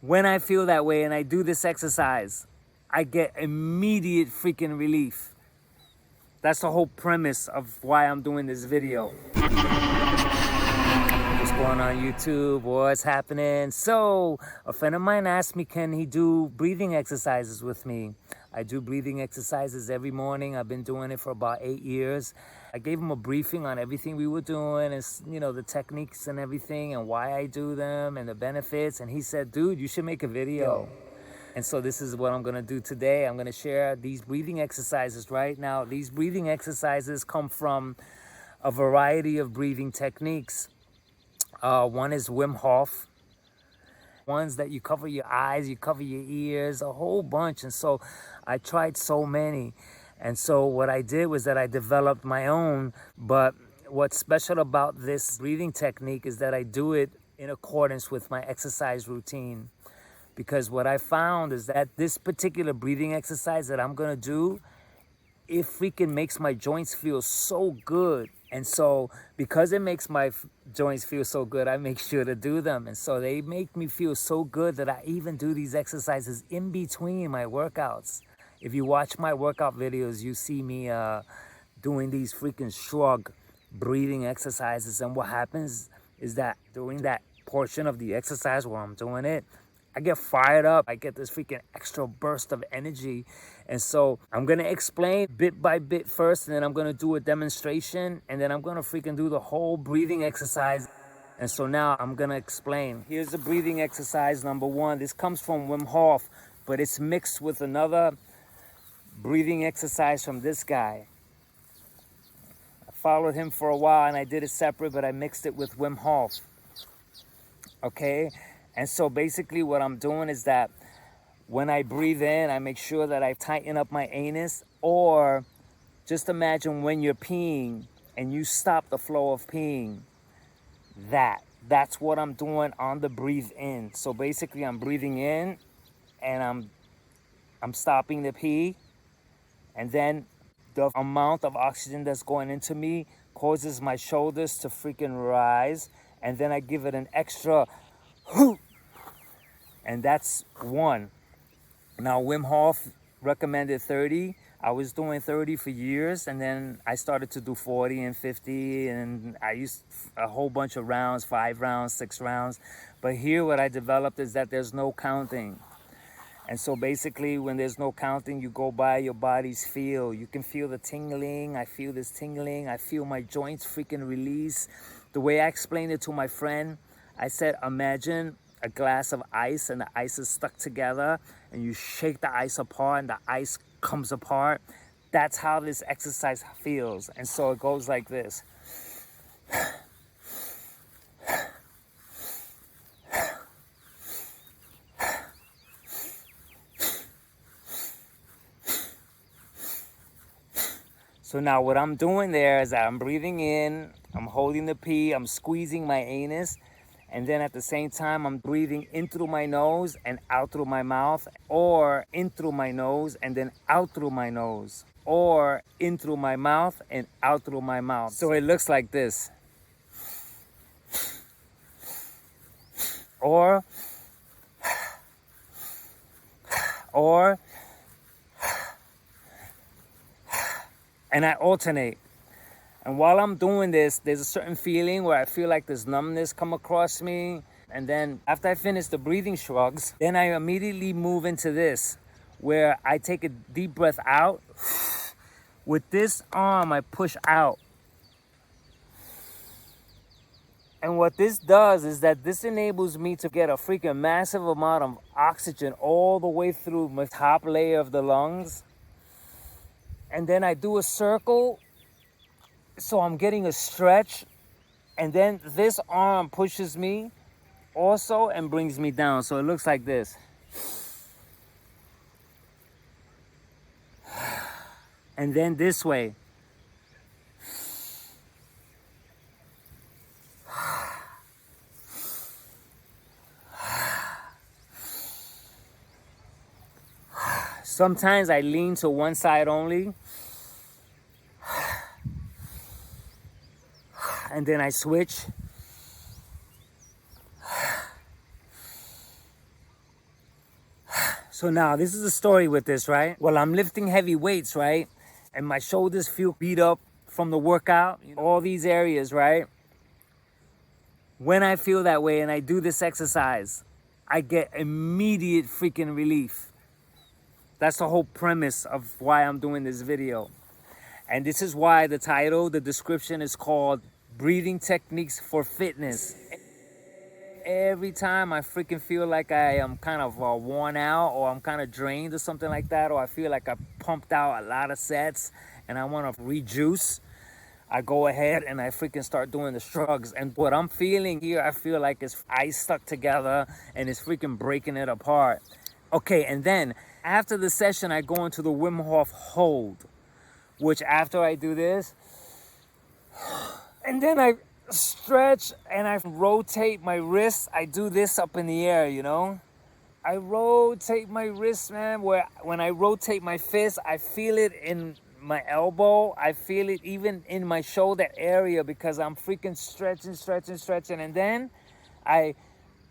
when I feel that way and I do this exercise, I get immediate freaking relief. That's the whole premise of why I'm doing this video. What's going on YouTube? What's happening? So, a friend of mine asked me, can he do breathing exercises with me? I do breathing exercises every morning. I've been doing it for about 8 years. I gave him a briefing on everything we were doing, and the techniques and everything, and why I do them, and the benefits. And he said, dude, you should make a video. And so this is what I'm gonna do today. I'm gonna share these breathing exercises right now. These breathing exercises come from a variety of breathing techniques. One is Wim Hof. Ones that you cover your eyes, you cover your ears, a whole bunch. And so I tried so many. And so what I did was that I developed my own. But what's special about this breathing technique is that I do it in accordance with my exercise routine. Because what I found is that this particular breathing exercise that I'm gonna do, it freaking makes my joints feel so good. And so because it makes my joints feel so good, I make sure to do them. And so they make me feel so good that I even do these exercises in between my workouts. If you watch my workout videos, you see me doing these freaking shrug breathing exercises. And what happens is that during that portion of the exercise where I'm doing it, I get fired up. I get this freaking extra burst of energy. And so I'm going to explain bit by bit first, and then I'm going to do a demonstration, and then I'm going to freaking do the whole breathing exercise. And so now I'm going to explain. Here's the breathing exercise number 1. This comes from Wim Hof, but it's mixed with another breathing exercise from this guy. I followed him for a while, and I did it separate, but I mixed it with Wim Hof. Okay? And so basically what I'm doing is that when I breathe in, I make sure that I tighten up my anus, or just imagine when you're peeing and you stop the flow of peeing. That's what I'm doing on the breathe in. So basically I'm breathing in and I'm stopping the pee, and then the amount of oxygen that's going into me causes my shoulders to freaking rise, and then I give it an extra whoo. And that's 1. Now, Wim Hof recommended 30. I was doing 30 for years, and then I started to do 40 and 50, and I used a whole bunch of rounds, 5 rounds, 6 rounds. But here what I developed is that there's no counting. And so basically when there's no counting, you go by your body's feel. You can feel the tingling. I feel this tingling. I feel my joints freaking release. The way I explained it to my friend, I said, imagine a glass of ice, and the ice is stuck together, and you shake the ice apart and the ice comes apart. That's how this exercise feels. And so it goes like this. So now what I'm doing there is that I'm breathing in, I'm holding the pee, I'm squeezing my anus, and then at the same time, I'm breathing in through my nose and out through my mouth, or in through my nose and then out through my nose, or in through my mouth and out through my mouth. So it looks like this. Or, and I alternate. And while I'm doing this, there's a certain feeling where I feel like this numbness come across me. And then after I finish the breathing shrugs, then I immediately move into this, where I take a deep breath out. With this arm, I push out. And what this does is that this enables me to get a freaking massive amount of oxygen all the way through my top layer of the lungs. And then I do a circle, so I'm getting a stretch, and then this arm pushes me also and brings me down. So it looks like this. And then this way. Sometimes I lean to one side only. And then I switch. So now this is the story with this, right? Well, I'm lifting heavy weights, right? And my shoulders feel beat up from the workout, all these areas, right? When I feel that way and I do this exercise, I get immediate freaking relief. That's the whole premise of why I'm doing this video. And this is why the title, the description is called Breathing Techniques for Fitness. Every time I freaking feel like I am kind of worn out, or I'm kind of drained or something like that, or I feel like I pumped out a lot of sets and I want to rejuice, I go ahead and I freaking start doing the shrugs. And what I'm feeling here, I feel like it's ice stuck together and it's freaking breaking it apart. Okay, and then after the session, I go into the Wim Hof hold, which after I do this, and then I stretch and I rotate my wrists. I do this up in the air, you know? I rotate my wrist, man. When I rotate my fist, I feel it in my elbow. I feel it even in my shoulder area because I'm freaking stretching. And then I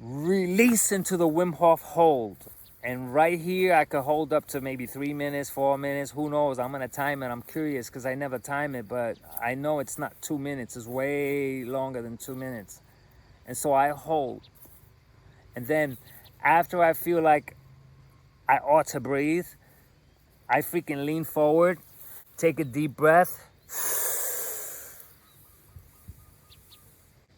release into the Wim Hof hold. And right here, I could hold up to maybe 3 minutes, 4 minutes. Who knows? I'm going to time it. I'm curious because I never time it. But I know it's not 2 minutes. It's way longer than 2 minutes. And so I hold. And then after I feel like I ought to breathe, I freaking lean forward, take a deep breath,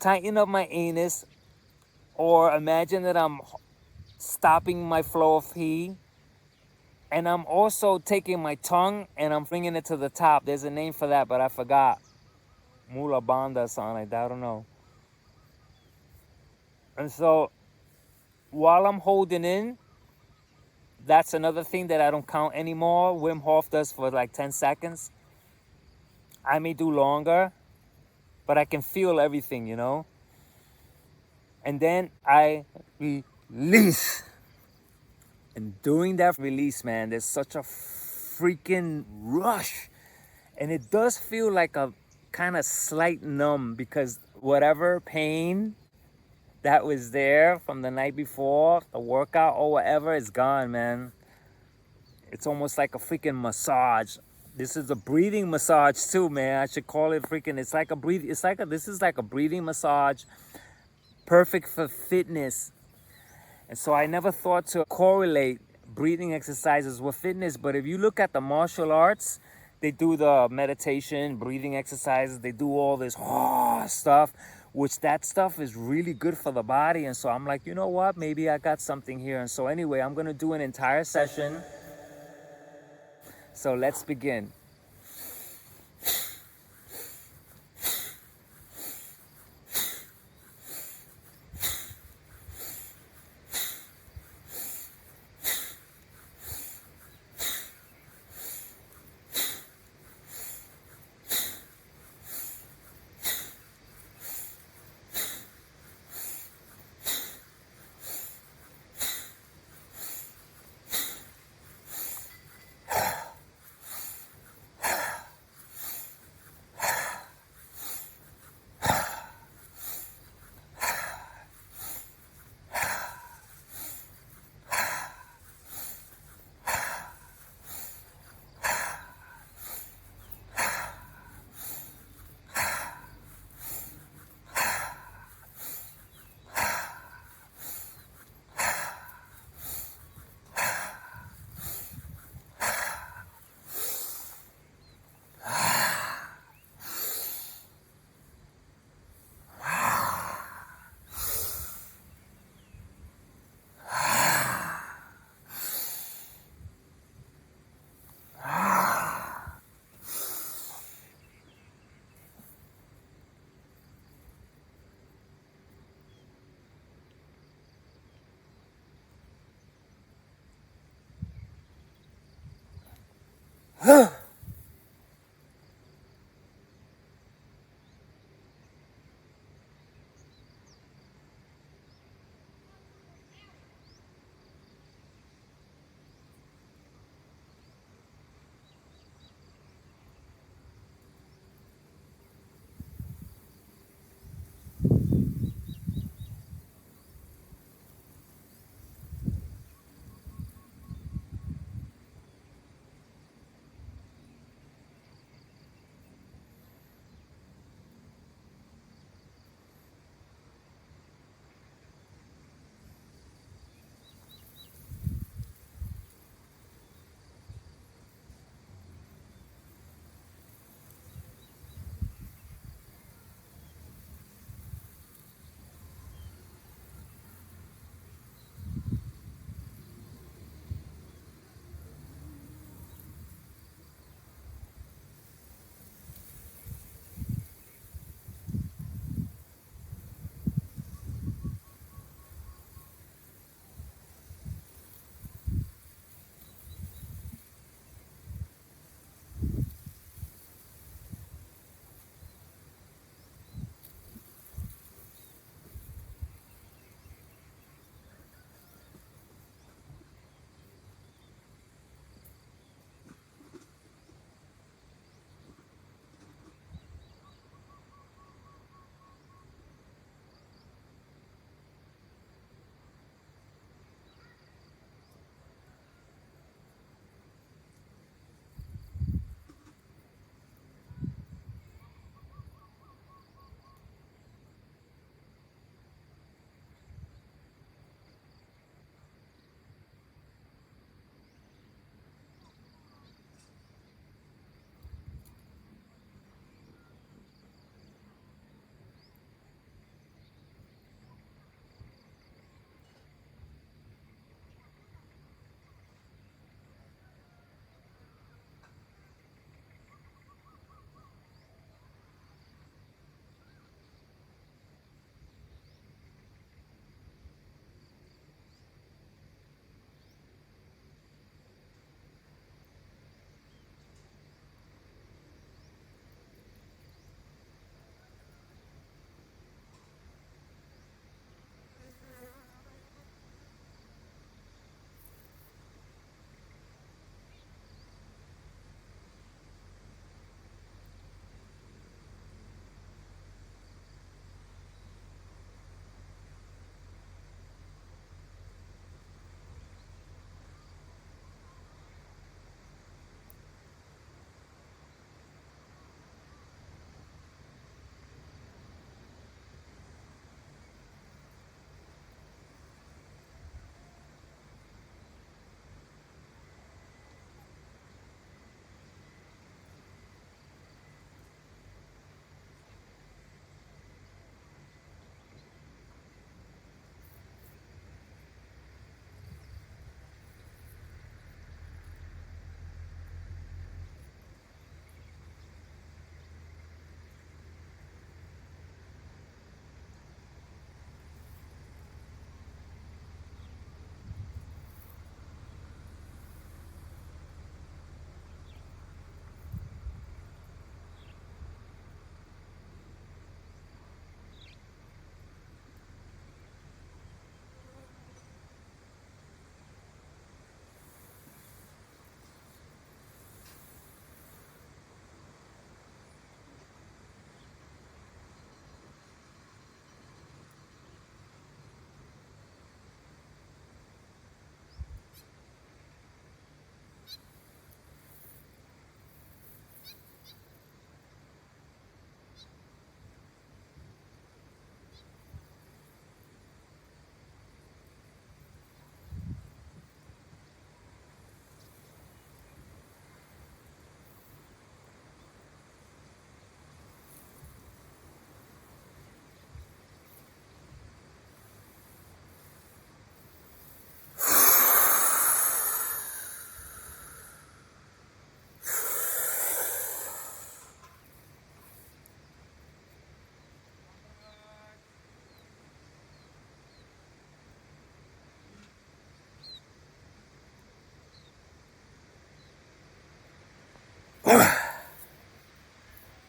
tighten up my anus, or imagine that I'm stopping my flow of pee. And I'm also taking my tongue and I'm bringing it to the top. There's a name for that, but I forgot. Mula banda or something like that. I don't know. And so while I'm holding in, that's another thing that I don't count anymore. Wim Hof does for like 10 seconds. I may do longer, but I can feel everything, you know? And then I release. And during that release, man, there's such a freaking rush. And it does feel like a kind of slight numb because whatever pain that was there from the night before, the workout or whatever, is gone, man. It's almost like a freaking massage. This is a breathing massage too, man. I should call it freaking, it's like a this is like a breathing massage, perfect for fitness. And so I never thought to correlate breathing exercises with fitness. But if you look at the martial arts, they do the meditation, breathing exercises. They do all this stuff, which that stuff is really good for the body. And so I'm like, you know what? Maybe I got something here. And so anyway, I'm going to do an entire session. So let's begin.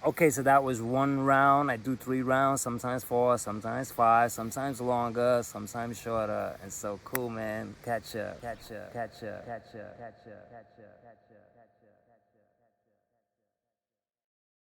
Okay, so that was one round. I do 3 rounds, sometimes 4, sometimes 5, sometimes longer, sometimes shorter. And so cool, man. Catch ya, catch ya, catch ya, catch ya, catch ya, catch ya, catch ya.